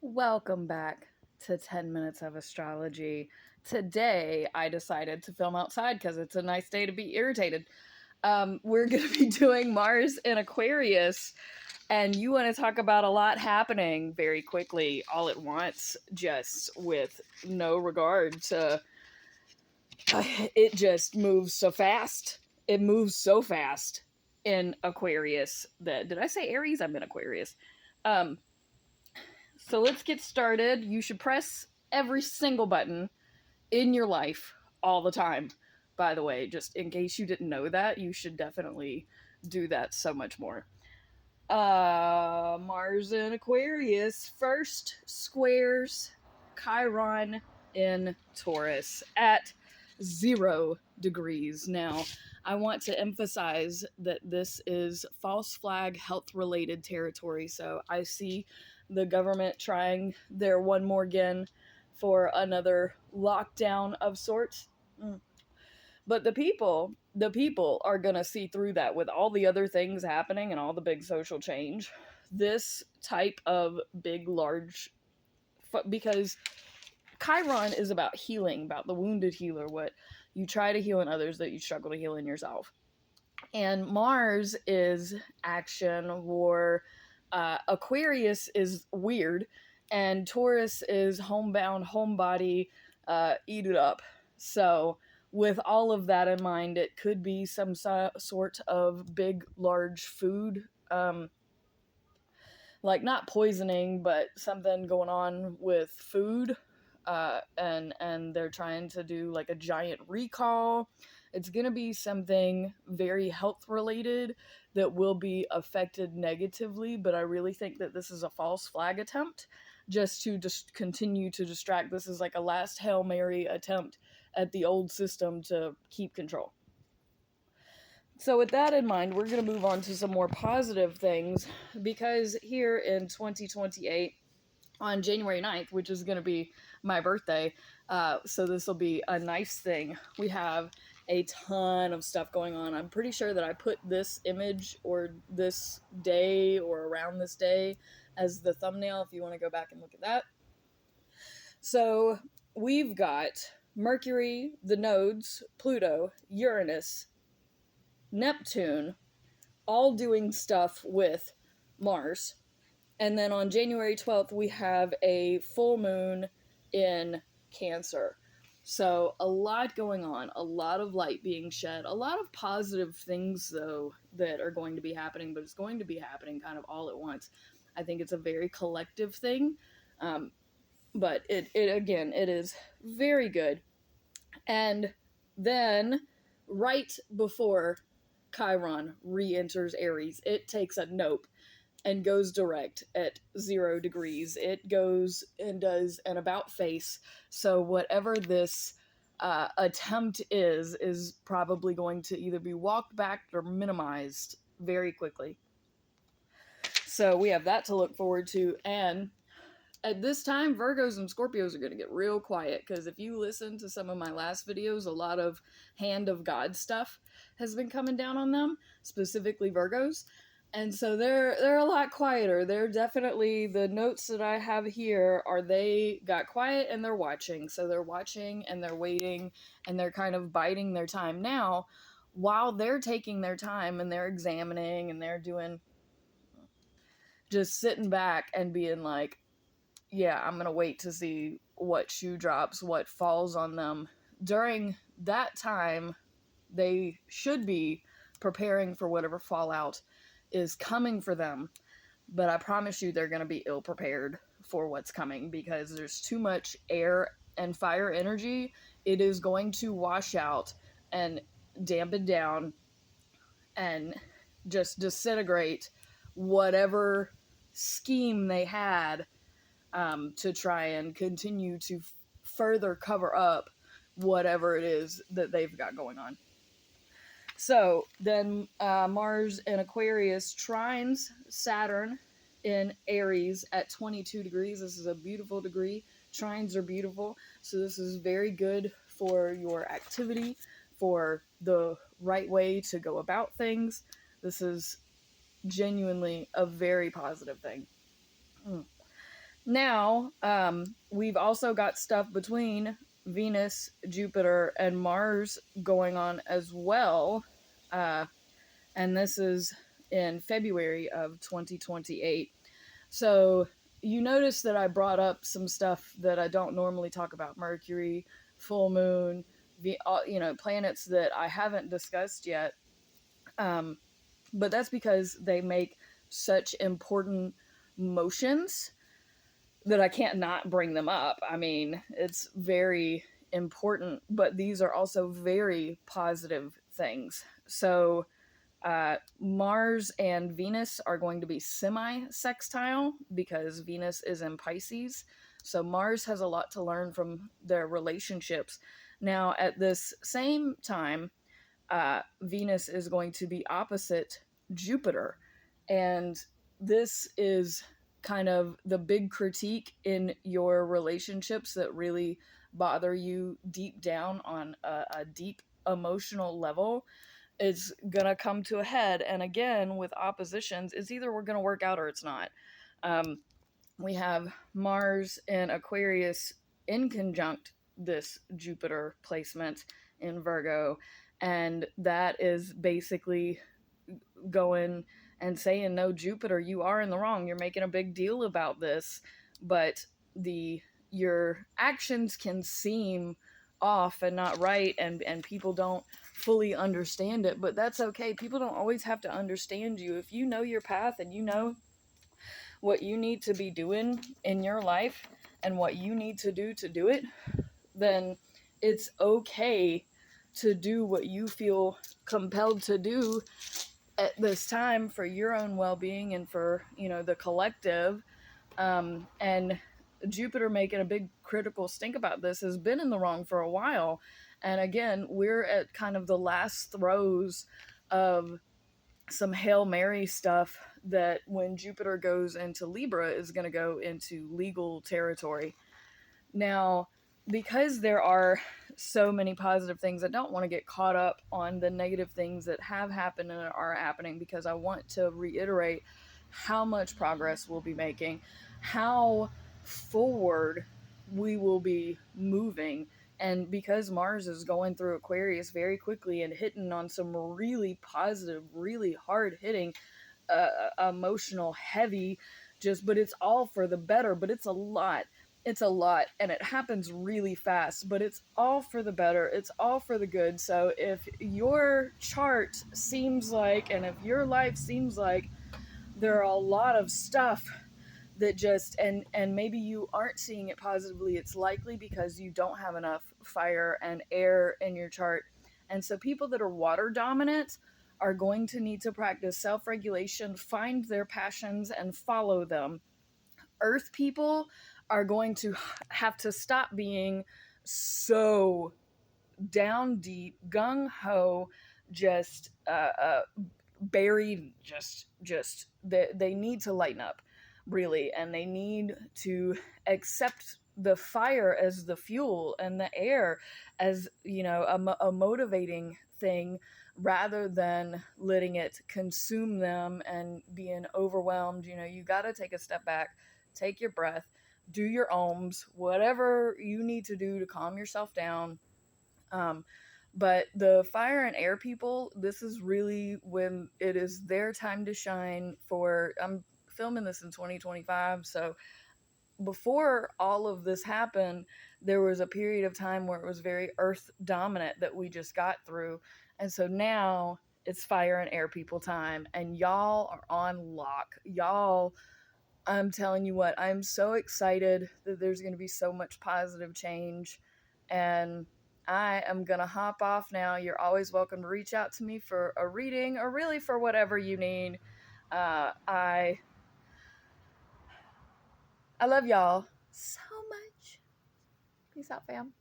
Welcome back to 10 Minutes of Astrology. Today, I decided to film outside because it's a nice day to be irritated. We're going to be doing Mars in Aquarius, and you want to talk about a lot happening very quickly, all at once, just with no regard to. It just moves so fast. It moves so fast in Aquarius that. Did I say Aries? I'm in Aquarius. Um, So let's get started. You should press every single button in your life all the time. By the way, just in case you didn't know that, you should definitely do that so much more. Mars in Aquarius first squares Chiron in Taurus at 0 degrees. Now, I want to emphasize that this is false flag health related territory. So I see the government trying their one more again for another lockdown of sorts. But the people are going to see through that with all the other things happening and all the big social change. This type of big, large, because Chiron is about healing, about the wounded healer, what you try to heal in others that you struggle to heal in yourself. And Mars is action, war. Aquarius is weird. And Taurus is homebound, homebody, eat it up. So, with all of that in mind, it could be some sort of big, large food, like not poisoning, but something going on with food. And they're trying to do like a giant recall. It's going to be something very health related that will be affected negatively, but I really think that this is a false flag attempt just to continue to distract. This is like a last Hail Mary attempt at the old system to keep control. So, with that in mind, we're going to move on to some more positive things because here in 2028, on January 9th, which is going to be my birthday, so this will be a nice thing. We have a ton of stuff going on. I'm pretty sure that I put this image or this day or around this day as the thumbnail if you want to go back and look at that. So we've got Mercury, the nodes, Pluto, Uranus, Neptune, all doing stuff with Mars. And then on January 12th, we have a full moon in Cancer. So a lot going on, a lot of light being shed, a lot of positive things, though, that are going to be happening, but it's going to be happening kind of all at once. I think it's a very collective thing. But it is very good. And then right before Chiron re-enters Aries, it takes a nope and goes direct at 0 degrees. It goes and does an about face. So whatever this attempt is probably going to either be walked back or minimized very quickly. So we have that to look forward to. And at this time, Virgos and Scorpios are going to get real quiet because if you listen to some of my last videos, a lot of hand of God stuff has been coming down on them, specifically Virgos. And so they're a lot quieter. They're definitely, the notes that I have here are they got quiet and they're watching. So they're watching and they're waiting and they're kind of biding their time. Now, while they're taking their time and they're examining and they're doing, just sitting back and being like, yeah, I'm going to wait to see what shoe drops, what falls on them. During that time, they should be preparing for whatever fallout is coming for them. But I promise you, they're going to be ill prepared for what's coming because there's too much air and fire energy. It is going to wash out and dampen down and just disintegrate whatever scheme they had to try and continue to further cover up whatever it is that they've got going on. So then Mars in Aquarius trines Saturn in Aries at 22 degrees. This is a beautiful degree. Trines are beautiful. So this is very good for your activity, for the right way to go about things. This is genuinely a very positive thing. Now, we've also got stuff between Venus, Jupiter, and Mars going on as well. Uh, and this is in February of 2028. So you notice that I brought up some stuff that I don't normally talk about: Mercury, full moon, planets that I haven't discussed yet. Um, but that's because they make such important motions that I can't not bring them up. I mean, it's very important, but these are also very positive things. So, Mars and Venus are going to be semi sextile because Venus is in Pisces. So, Mars has a lot to learn from their relationships. Now, at this same time, Venus is going to be opposite Jupiter. And this is kind of the big critique in your relationships that really bother you deep down on a deep emotional level. It's gonna come to a head. And again, with oppositions, it's either we're gonna work out or it's not. Um, we have Mars in Aquarius in conjunct this Jupiter placement in Virgo, and that is basically going and saying, no, Jupiter, you are in the wrong, you're making a big deal about this, but the your actions can seem off and not right, and people don't fully understand it, but that's okay. People don't always have to understand you. If you know your path and you know what you need to be doing in your life and what you need to do it, then it's okay to do what you feel compelled to do at this time for your own well-being and for, the collective. And Jupiter making a big critical stink about this has been in the wrong for a while. And again, we're at kind of the last throes of some Hail Mary stuff that when Jupiter goes into Libra is going to go into legal territory. Now, because there are so many positive things, I don't want to get caught up on the negative things that have happened and are happening, because I want to reiterate how much progress we'll be making, how forward we will be moving. And because Mars is going through Aquarius very quickly and hitting on some really positive, really hard hitting, emotional, heavy, but it's all for the better, but it's a lot. It's a lot, and it happens really fast, but it's all for the better. It's all for the good. So if your chart seems like, and if your life seems like there are a lot of stuff that just, and maybe you aren't seeing it positively, it's likely because you don't have enough fire and air in your chart. And so people that are water dominant are going to need to practice self-regulation, find their passions and follow them. Earth people are going to have to stop being so down deep, gung ho, just buried. Just they need to lighten up, really, and they need to accept the fire as the fuel and the air as, a motivating thing, rather than letting it consume them and being overwhelmed. You got to take a step back, take your breath, do your ohms, whatever you need to do to calm yourself down. um, but the fire and air people, this is really when it is their time to shine. I'm filming this in 2025, so before all of this happened, there was a period of time where it was very earth dominant that we just got through. And so now it's fire and air people time, and y'all are on lock. Y'all, I'm telling you what, I'm so excited that there's going to be so much positive change. And I am going to hop off now. You're always welcome to reach out to me for a reading, or really for whatever you need. I love y'all so much. Peace out, fam.